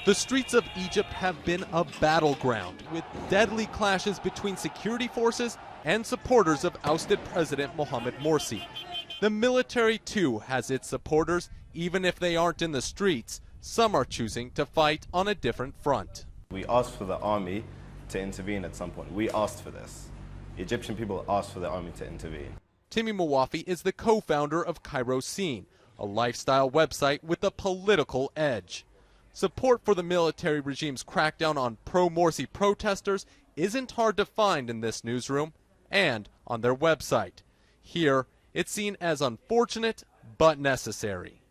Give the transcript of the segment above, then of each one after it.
The streets of Egypt have been a battleground, with deadly clashes between security forces and supporters of ousted President Mohamed Morsi. The military, too, has its supporters, even if they aren't in the streets. Some are choosing to fight on a different front. We asked for the army to intervene at some point. We asked for this. The Egyptian people asked for the army to intervene. Timmy Mwafi is the co-founder of Cairo Scene, a lifestyle website with a political edge. Support for the military regime's crackdown on pro-Morsi protesters isn't hard to find in this newsroom and on their website. Here, it's seen as unfortunate but necessary.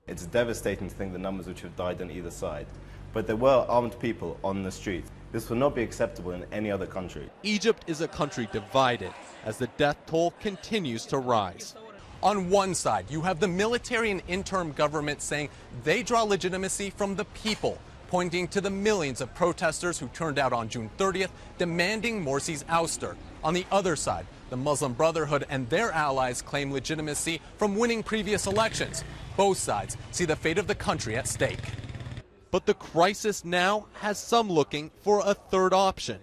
It's devastating to think the numbers which have died on either side. But there were armed people on the street. This will not be acceptable in any other country. Egypt is a country divided as the death toll continues to rise. On one side, you have the military and interim government saying they draw legitimacy from the people, pointing to the millions of protesters who turned out on June 30th demanding Morsi's ouster. On the other side, the Muslim Brotherhood and their allies claim legitimacy from winning previous elections. Both sides see the fate of the country at stake. But the crisis now has some looking for a third option.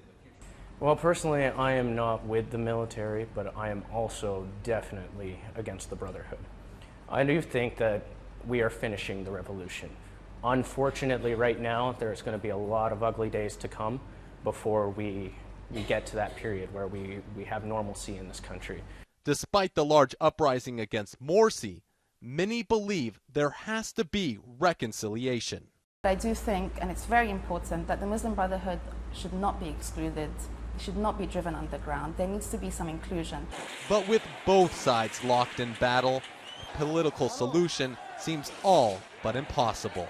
Well, personally, I am not with the military, but I am also definitely against the Brotherhood. I do think that we are finishing the revolution. Unfortunately, right now, there's going to be a lot of ugly days to come before we get to that period where we have normalcy in this country. Despite the large uprising against Morsi, many believe there has to be reconciliation. I do think, and it's very important, that the Muslim Brotherhood should not be excluded, should not be driven underground. There needs to be some inclusion. But with both sides locked in battle, a political solution seems all but impossible.